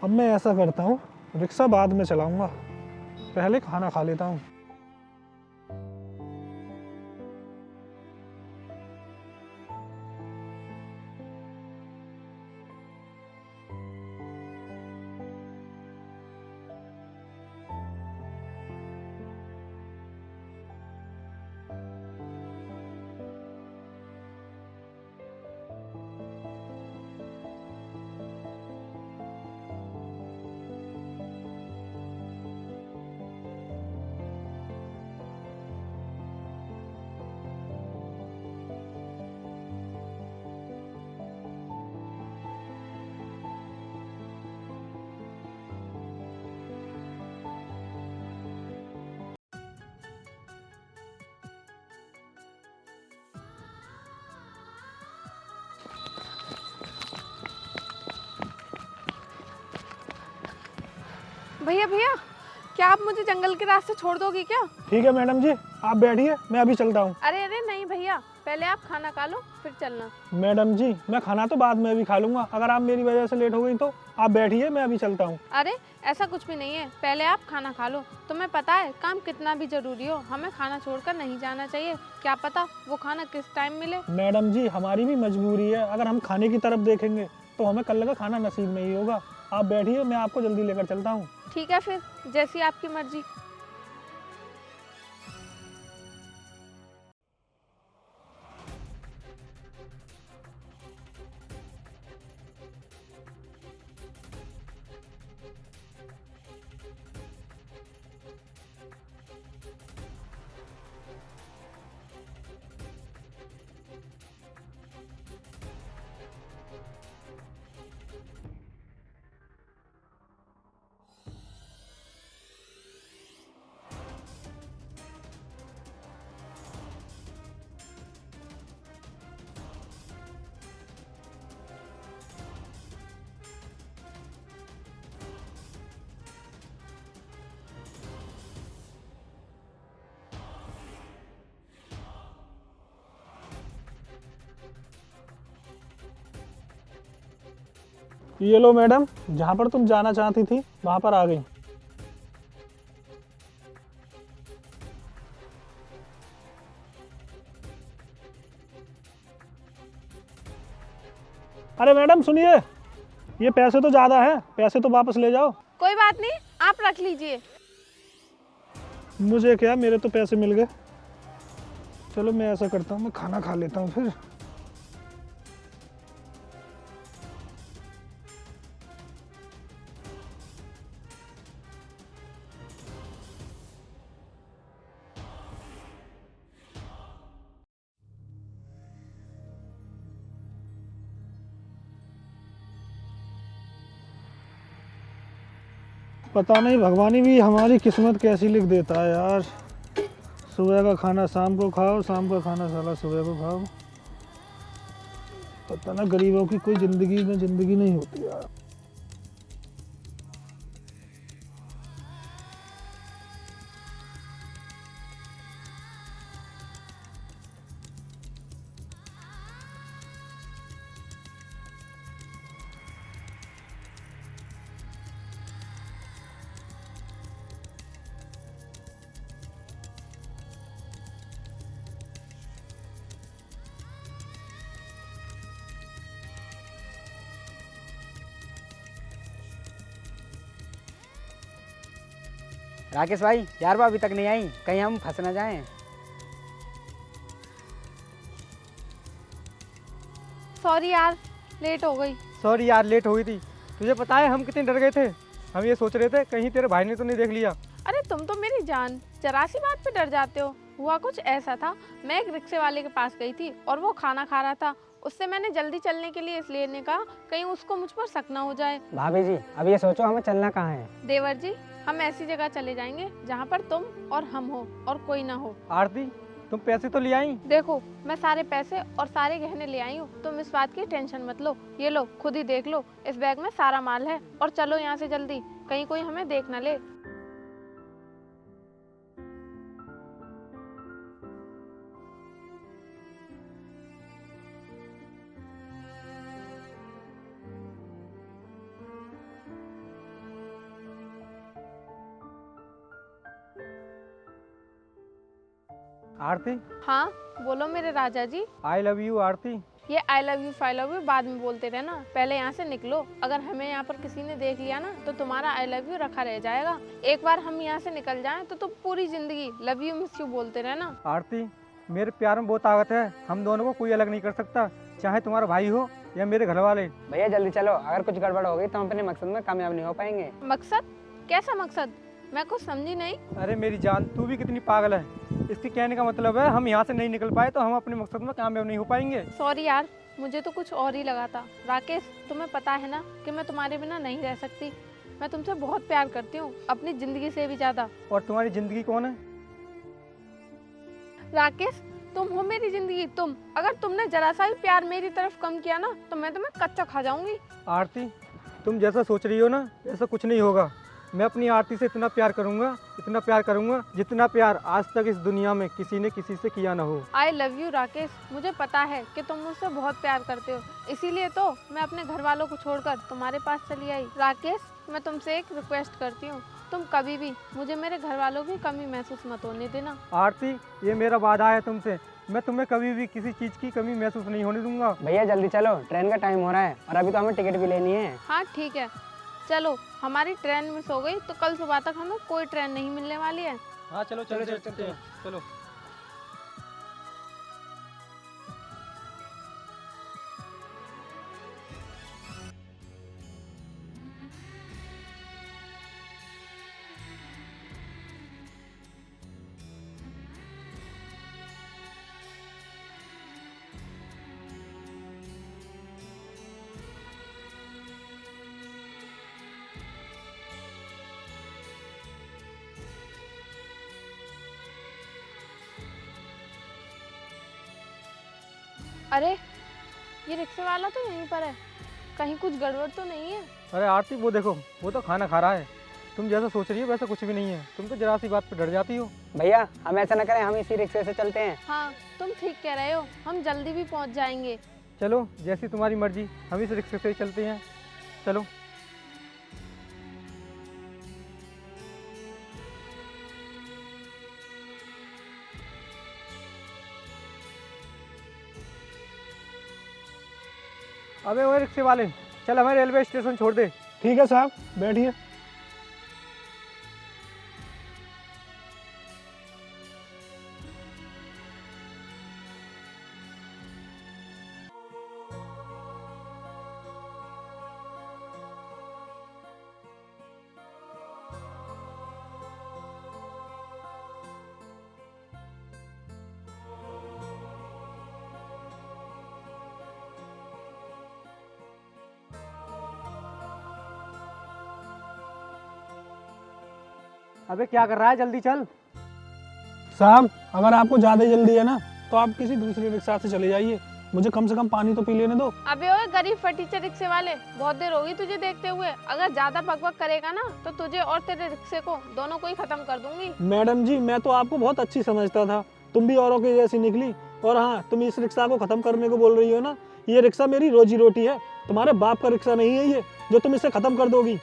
अब मैं ऐसा करता हूँ, रिक्शा बाद में चलाऊंगा, पहले खाना खा लेता हूँ। भैया भैया, क्या आप मुझे जंगल के रास्ते छोड़ दोगे क्या? ठीक है मैडम जी, आप बैठिए, मैं अभी चलता हूँ। अरे अरे नहीं भैया, पहले आप खाना खा लो फिर चलना। मैडम जी, मैं खाना तो बाद में भी खा लूंगा, अगर आप मेरी वजह से लेट हो गई तो आप बैठिए, मैं अभी चलता हूँ। अरे ऐसा कुछ भी नहीं है, पहले आप खाना खा लो। तुम्हें पता है काम कितना भी जरूरी हो, हमें खाना छोड़कर नहीं जाना चाहिए। क्या पता वो खाना किस टाइम मिले। मैडम जी, हमारी भी मजबूरी है, अगर हम खाने की तरफ देखेंगे तो हमें कल का खाना नसीब नहीं होगा। आप बैठिए, मैं आपको जल्दी लेकर चलता हूँ। ठीक है फिर, जैसी आपकी मर्जी। ये लो मैडम, जहाँ पर तुम जाना चाहती थी वहाँ पर आ गई। अरे मैडम सुनिए, ये पैसे तो ज़्यादा हैं, पैसे तो वापस ले जाओ। कोई बात नहीं, आप रख लीजिए। मुझे क्या, मेरे तो पैसे मिल गए। चलो मैं ऐसा करता हूँ, मैं खाना खा लेता हूँ फिर। पता नहीं भगवान ही भी हमारी किस्मत कैसी लिख देता है यार। सुबह का खाना शाम को खाओ, शाम का खाना साला सुबह को खाओ। पता ना गरीबों की कोई जिंदगी में जिंदगी नहीं होती यार। राकेश भाई, यार वो अभी तक नहीं आई, कहीं हम फंस ना जाएं। सॉरी यार, लेट हो गई। सॉरी यार, लेट हो गई थी। तुझे पता है हम कितने डर गए थे। हम ये सोच रहे थे कहीं तेरे भाई ने तो नहीं देख लिया। अरे तुम तो मेरी जान, जरा सी बात पे डर जाते हो। हुआ कुछ ऐसा था, मैं एक रिक्शे वाले के पास गई थी और वो खाना खा रहा था। उससे मैंने जल्दी चलने के लिए इसलिए ने कहा कहीं उसको मुझ पर शक ना हो जाए। भाभी जी, अब ये सोचो हमें चलना कहाँ है। देवर जी, हम ऐसी जगह चले जाएंगे जहाँ पर तुम और हम हो और कोई ना हो। आरती, तुम पैसे तो ले आई? देखो, मैं सारे पैसे और सारे गहने ले आई हूँ, तुम इस बात की टेंशन मत लो। ये लो, खुद ही देख लो, इस बैग में सारा माल है। और चलो यहाँ से जल्दी, कहीं कोई हमें देख ना ले। आरती, हाँ बोलो मेरे राजा जी। आई लव यू आरती। ये आई लव यू फाई लव यू बाद में बोलते रहना, पहले यहाँ से निकलो। अगर हमें यहाँ पर किसी ने देख लिया ना तो तुम्हारा आई लव यू रखा रह जाएगा। एक बार हम यहाँ से निकल जाएं तो तुम पूरी जिंदगी लव यू मिस यू बोलते रहना। आरती, मेरे प्यार में बहुत ताकत है, हम दोनों को कोई अलग नहीं कर सकता, चाहे तुम्हारा भाई हो या मेरे घर वाले। भैया जल्दी चलो, अगर कुछ गड़बड़ हो गई तो हम अपने मकसद में कामयाब नहीं हो पाएंगे। मकसद? कैसा मकसद? मैं कुछ समझी नहीं। अरे मेरी जान, तू भी कितनी पागल है। इसके कहने का मतलब है हम यहाँ से नहीं निकल पाए तो हम अपने मकसद में कामयाब नहीं हो पाएंगे। सॉरी यार, मुझे तो कुछ और ही लगा था। राकेश, तुम्हें पता है ना कि मैं तुम्हारे बिना नहीं रह सकती। मैं तुमसे बहुत प्यार करती हूँ, अपनी जिंदगी से भी ज्यादा। और तुम्हारी जिंदगी कौन है? राकेश, तुम हो मेरी जिंदगी। तुम, अगर तुमने जरा सा भी प्यार मेरी तरफ कम किया ना तो मैं तुम्हें कच्चा खा जाऊंगी। आरती, तुम जैसा सोच रही हो ना ऐसा कुछ नहीं होगा। मैं अपनी आरती से इतना प्यार करूंगा जितना प्यार आज तक इस दुनिया में किसी ने किसी से किया ना हो। आई लव यू राकेश, मुझे पता है कि तुम मुझसे बहुत प्यार करते हो, इसीलिए तो मैं अपने घर वालों को छोड़कर तुम्हारे पास चली आई। राकेश, मैं तुमसे एक रिक्वेस्ट करती हूँ, तुम कभी भी मुझे मेरे घर वालों की कमी महसूस मत होने देना। आरती, ये मेरा वादा है तुमसे, मैं तुम्हें कभी भी किसी चीज़ की कमी महसूस नहीं होने दूंगा। भैया जल्दी चलो, ट्रेन का टाइम हो रहा है और अभी तो हमें टिकट भी लेनी है। हाँ ठीक है, चलो। हमारी ट्रेन मिस हो गई तो कल सुबह तक हमें कोई ट्रेन नहीं मिलने वाली है। हाँ चलो चलते हैं, चलो। अरे, ये रिक्शे वाला तो यहीं पर है, कहीं कुछ गड़बड़ तो नहीं है? अरे आरती, वो देखो, वो तो खाना खा रहा है। तुम जैसा सोच रही हो वैसा कुछ भी नहीं है, तुम तो जरा सी बात पे डर जाती हो। भैया हम ऐसा न करें, हम इसी रिक्शे से चलते हैं। हाँ तुम ठीक कह रहे हो, हम जल्दी भी पहुंच जाएंगे। चलो, जैसी तुम्हारी मर्जी, हम इस रिक्शे से ही चलते हैं, चलो। अबे वो रिक्शे वाले, चल हमें रेलवे स्टेशन छोड़ दे। ठीक है साहब, बैठिए। अबे क्या कर रहा है, जल्दी चल। साहब, अगर आपको ज़्यादा जल्दी है ना तो आप किसी दूसरी रिक्शा से चले जाइए, मुझे कम से कम पानी तो पी लेने दो। अबे ओए गरीब फटीचर रिक्शे वाले, बहुत देर होगी तुझे देखते हुए। अगर ज्यादा बकबक करेगा ना तो तुझे और तेरे रिक्शे को, दोनों को ही खत्म कर दूंगी। मैडम जी, मैं तो आपको बहुत अच्छी समझता था, तुम भी औरों की जैसी निकली। और हाँ, तुम इस रिक्शा को खत्म करने को बोल रही हो ना, ये रिक्शा मेरी रोजी रोटी है, तुम्हारे बाप का रिक्शा नहीं है ये जो तुम इसे खत्म कर दोगी।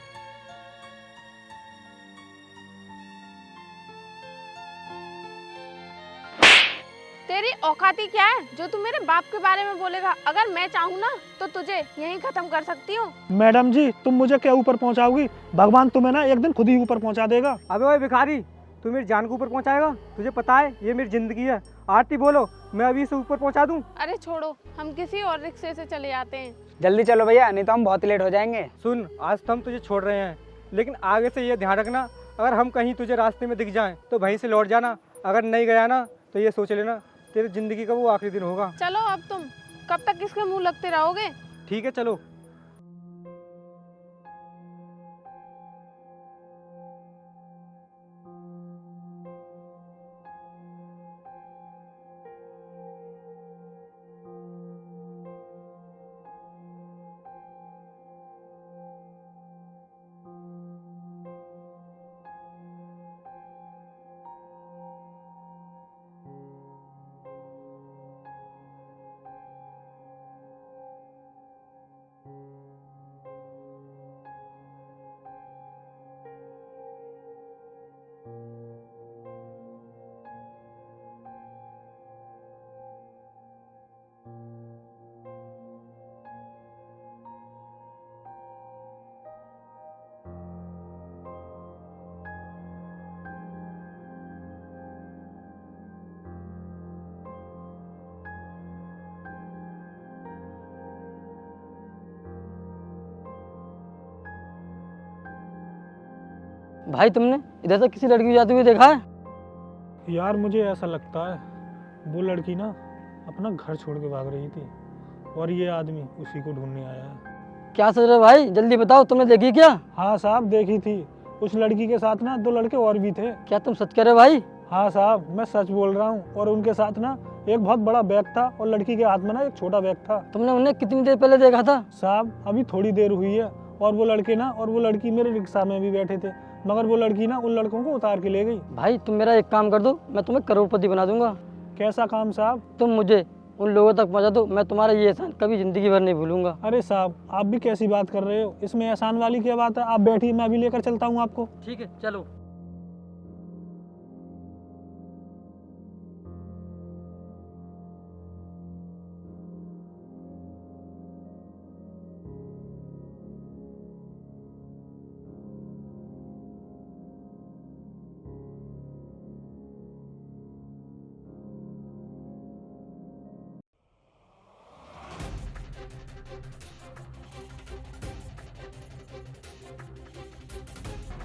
तेरी औकाती क्या है जो तू मेरे बाप के बारे में बोलेगा? अगर मैं चाहूँ ना तो तुझे यहीं खत्म कर सकती हूँ। मैडम जी, तुम मुझे क्या ऊपर पहुंचाओगी? भगवान तुम्हें ना एक दिन खुद ही ऊपर पहुंचा देगा। अबे ओए भिखारी, तू मेरी जान को ऊपर पहुंचाएगा? तुझे पता है ये मेरी जिंदगी है। आरती बोलो, मैं अभी इसे ऊपर पहुंचा दूं? अरे छोड़ो, हम किसी और रिक्शे से चले जाते हैं। जल्दी चलो भैया, नहीं तो हम बहुत लेट हो जाएंगे। सुन, आज तो हम तुझे छोड़ रहे हैं, लेकिन आगे से ये ध्यान रखना, अगर हम कहीं तुझे रास्ते में दिख जाएं तो वहीं से लौट जाना। अगर नहीं गया ना तो ये सोच लेना तेरी जिंदगी का वो आखिरी दिन होगा। चलो, अब तुम कब तक इसके मुंह लगते रहोगे? ठीक है, चलो। भाई तुमने इधर से किसी लड़की को जाते हुए देखा है? यार मुझे ऐसा लगता है वो लड़की ना अपना घर छोड़ के भाग रही थी और ये आदमी उसी को ढूंढने आया है। क्या सोच रहे हो भाई, जल्दी बताओ, तुमने देखी क्या? हाँ साहब देखी थी, उस लड़की के साथ ना 2 लड़के और भी थे। क्या तुम सच कह रहे हो भाई? हाँ साहब मैं सच बोल रहा हूँ, और उनके साथ ना एक बहुत बड़ा बैग था और लड़की के हाथ में ना एक छोटा बैग था। तुमने उन्हें कितनी देर पहले देखा था? साहब अभी थोड़ी देर हुई है, और वो लड़के ना और वो लड़की मेरे रिक्शा में भी बैठे थे, मगर वो लड़की ना उन लड़कों को उतार के ले गई। भाई तुम मेरा एक काम कर दो, मैं तुम्हें करोड़पति बना दूंगा। कैसा काम साहब? तुम मुझे उन लोगों तक पहुंचा दो, मैं तुम्हारा ये एहसान कभी जिंदगी भर नहीं भूलूंगा। अरे साहब आप भी कैसी बात कर रहे हो, इसमें एहसान वाली क्या बात है? आप बैठिए, मैं अभी लेकर चलता हूँ आपको। ठीक है चलो।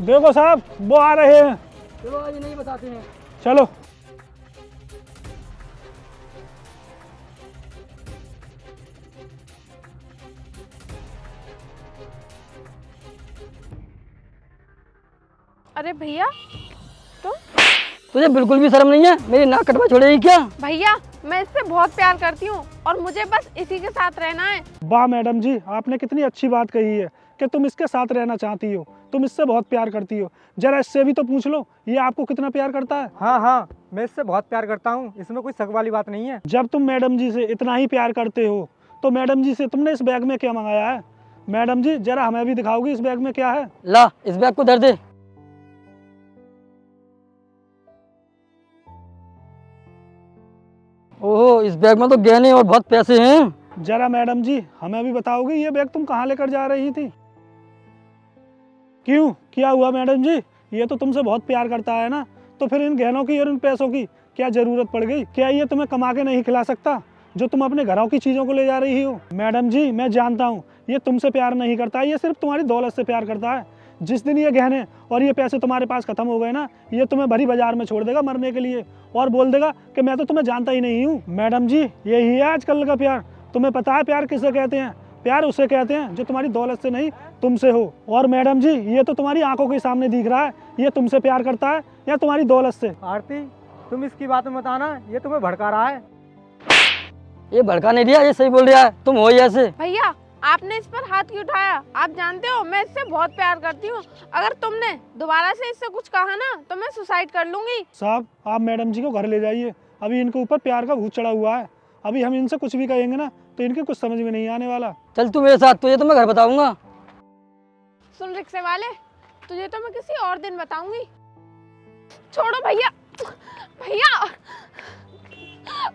देखो साहब वो आ रहे हैं, चलो आज नहीं बताते हैं। चलो। अरे भैया तुम? तुझे बिल्कुल भी शर्म नहीं है? मेरी नाक कटवा छोड़ेगी क्या? भैया मैं इससे बहुत प्यार करती हूँ और मुझे बस इसी के साथ रहना है। वाह मैडम जी, आपने कितनी अच्छी बात कही है कि तुम इसके साथ रहना चाहती हो, तुम इससे बहुत प्यार करती हो। जरा इससे भी तो पूछ लो ये आपको कितना प्यार करता है। हाँ हाँ, मैं इससे बहुत प्यार करता हूँ, इसमें कोई शक वाली बात नहीं है। जब तुम मैडम जी से इतना ही प्यार करते हो तो मैडम जी से तुमने इस बैग में क्या मंगाया है? मैडम जी जरा हमें भी दिखाओगी इस बैग में क्या है? ला इस बैग को धर दे। ओहो, इस बैग में तो गहने और बहुत पैसे हैं। जरा मैडम जी हमें भी बताओगी ये बैग तुम कहाँ लेकर जा रही थी? क्यों, क्या हुआ मैडम जी? ये तो तुमसे बहुत प्यार करता है ना, तो फिर इन गहनों की और इन पैसों की क्या जरूरत पड़ गई? क्या ये तुम्हें कमा के नहीं खिला सकता जो तुम अपने घरों की चीजों को ले जा रही हो? मैडम जी मैं जानता हूँ ये तुमसे प्यार नहीं करता, ये सिर्फ तुम्हारी दौलत से प्यार करता है। जिस दिन ये गहने और ये पैसे तुम्हारे पास खत्म हो गए ना, ये तुम्हें भरी बाजार में छोड़ देगा मरने के लिए, और बोल देगा कि मैं तो तुम्हें जानता ही नहीं हूँ। मैडम जी यही है आजकल का प्यार। तुम्हें पता है प्यार किसे कहते हैं? प्यार उसे कहते हैं जो तुम्हारी दौलत से नहीं तुमसे हो। और मैडम जी ये तो तुम्हारी आंखों के सामने दिख रहा है, ये तुमसे प्यार करता है या तुम्हारी दौलत से? आरती तुम इसकी बात में बताना, ये तुम्हें भड़का रहा है। ये भड़का नहीं दिया, ये सही बोल रहा है। तुम हो ही ऐसे। भैया आपने इस पर हाथ क्यों उठाया? आप जानते हो मैं इससे बहुत प्यार करती हूँ। अगर तुमने दोबारा से इससे कुछ कहा ना तो मैं सुसाइड कर लूंगी। साहब आप मैडम जी को घर ले जाइए, अभी इनके ऊपर प्यार का भूत चढ़ा हुआ है। अभी हम इनसे कुछ भी कहेंगे ना तो इनके कुछ समझ में नहीं आने वाला। चल तू मेरे साथ, तुझे तो मैं घर बताऊंगा। सुन रिक्शे वाले, तुझे तो मैं किसी और दिन बताऊंगी। छोड़ो भैया, भैया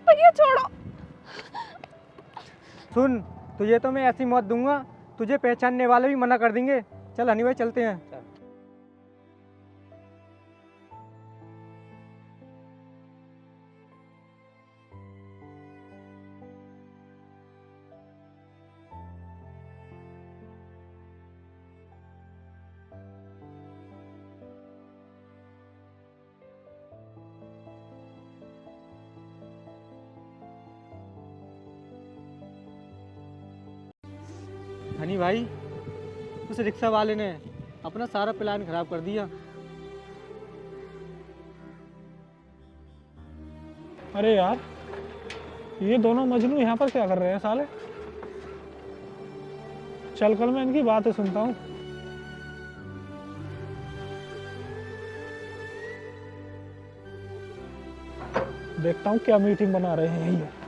भैया छोड़ो। सुन, तुझे तो मैं ऐसी मौत दूंगा तुझे पहचानने वाले भी मना कर देंगे। चल हनी भाई चलते हैं। हनी भाई, उस रिक्शा वाले ने अपना सारा प्लान खराब कर दिया। अरे यार ये दोनों मजनू यहाँ पर क्या कर रहे हैं साले? चलकर मैं इनकी बातें सुनता हूँ। देखता हूँ क्या मीटिंग बना रहे हैं ये।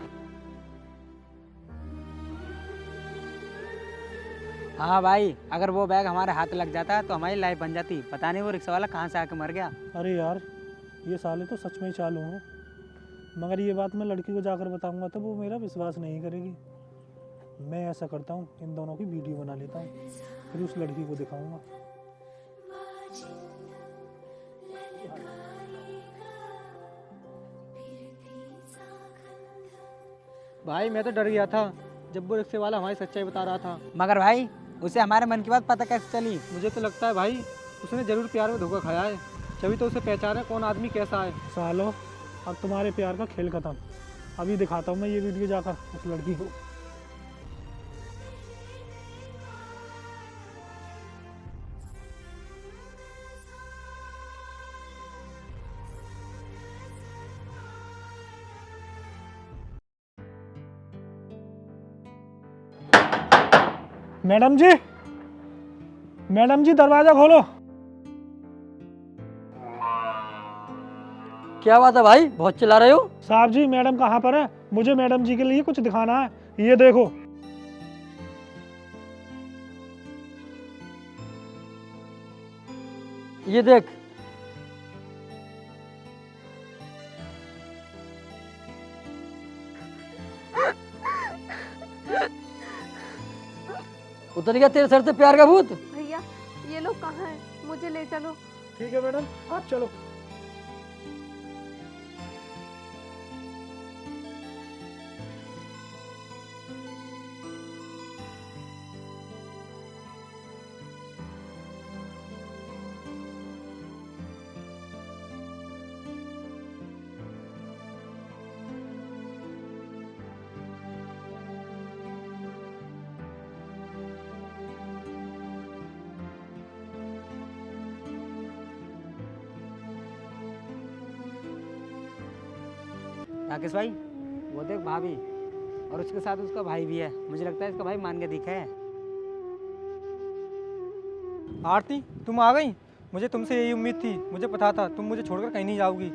हाँ भाई, अगर वो बैग हमारे हाथ लग जाता तो हमारी लाइफ बन जाती। पता नहीं वो रिक्शा वाला कहाँ से आके मर गया। अरे यार ये साले तो सच में ही चालू हैं, मगर ये बात मैं लड़की को जाकर बताऊंगा तो वो मेरा विश्वास नहीं करेगी। मैं ऐसा करता हूँ इन दोनों की वीडियो बना लेता हूँ, फिर उस लड़की को दिखाऊंगा। भाई मैं तो डर गया था जब वो रिक्शे वाला हमारी सच्चाई बता रहा था। मगर भाई उसे हमारे मन की बात पता कैसे चली? मुझे तो लगता है भाई उसने जरूर प्यार में धोखा खाया है, तभी तो उसे पहचान है कौन आदमी कैसा है। सालो, अब तुम्हारे प्यार का खेल खत्म। अभी दिखाता हूँ मैं ये वीडियो जाकर उस लड़की को। मैडम जी, मैडम जी दरवाजा खोलो। क्या बात है भाई, बहुत चिल्ला रहे हो? साहब जी, मैडम कहाँ पर है? मुझे मैडम जी के लिए कुछ दिखाना है। ये देखो। ये देख। उतर गया तेरे सर से प्यार का भूत? भैया ये लोग कहाँ हैं? मुझे ले चलो। ठीक है मैडम, आप चलो। राकेश भाई, वो देख भाभी, और उसके साथ उसका भाई भी है। मुझे लगता है इसका भाई मान के दिखा है। आरती, तुम आ गई? मुझे तुमसे यही उम्मीद थी। मुझे पता था तुम मुझे छोड़कर कहीं नहीं जाओगी।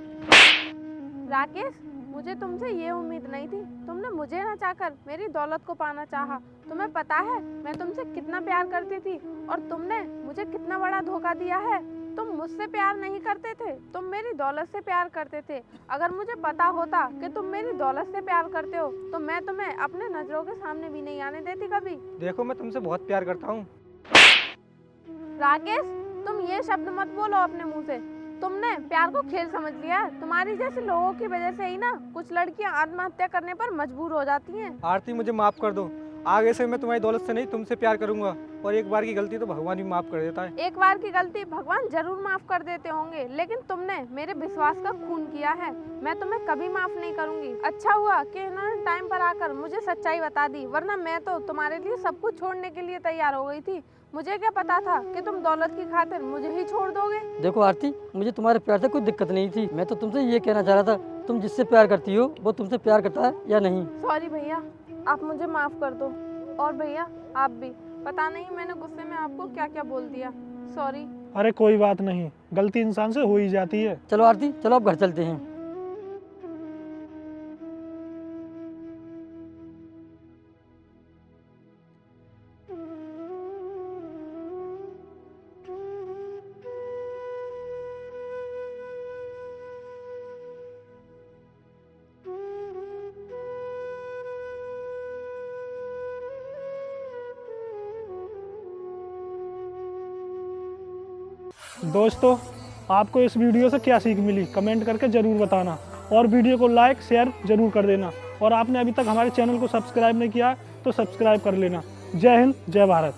राकेश, मुझे तुमसे ये उम्मीद नहीं थी। तुमने मुझे ना चाहकर मेरी दौलत को पाना चाहा। तुम्हें पता है मैं तुमसे कितना प्यार करती थी और तुमने मुझे कितना बड़ा धोखा दिया है। तुम मुझसे प्यार नहीं करते थे, तुम मेरी दौलत से प्यार करते थे। अगर मुझे पता होता कि तुम मेरी दौलत से प्यार करते हो तो मैं तुम्हें अपने नजरों के सामने भी नहीं आने देती कभी। देखो, मैं तुमसे बहुत प्यार करता हूँ। राकेश, तुम ये शब्द मत बोलो अपने मुंह से। तुमने प्यार को खेल समझ लिया है। तुम्हारी जैसे लोगों की वजह से ही ना कुछ लड़कियां आत्महत्या करने पर मजबूर हो जाती हैं। आरती, मुझे माफ कर दो। आगे से मैं तुम्हारी दौलत से नहीं, तुमसे प्यार करूंगा। और एक बार की गलती तो भगवान भी माफ कर देता है। एक बार की गलती भगवान जरूर माफ कर देते होंगे, लेकिन तुमने मेरे विश्वास का खून किया है। मैं तुम्हें कभी माफ नहीं करूंगी। अच्छा हुआ कि इन्होंने टाइम पर आकर मुझे सच्चाई बता दी, वरना मैं तो तुम्हारे लिए सब कुछ छोड़ने के लिए तैयार हो गई थी। मुझे क्या पता था कि तुम दौलत की खातिर मुझे ही छोड़ दोगे। देखो आरती, मुझे तुम्हारे प्यार से कोई दिक्कत नहीं थी। मैं तो तुमसे ये कहना चाह रहा था, तुम जिससे प्यार करती हो वो तुमसे प्यार करता है या नहीं। सॉरी भैया, आप मुझे माफ कर दो। और भैया आप भी, पता नहीं मैंने गुस्से में आपको क्या क्या बोल दिया। सॉरी। अरे कोई बात नहीं, गलती इंसान से हो ही जाती है। चलो आरती, चलो अब घर चलते हैं। दोस्तों, आपको इस वीडियो से क्या सीख मिली कमेंट करके ज़रूर बताना, और वीडियो को लाइक शेयर ज़रूर कर देना। और आपने अभी तक हमारे चैनल को सब्सक्राइब नहीं किया तो सब्सक्राइब कर लेना। जय हिंद, जय भारत।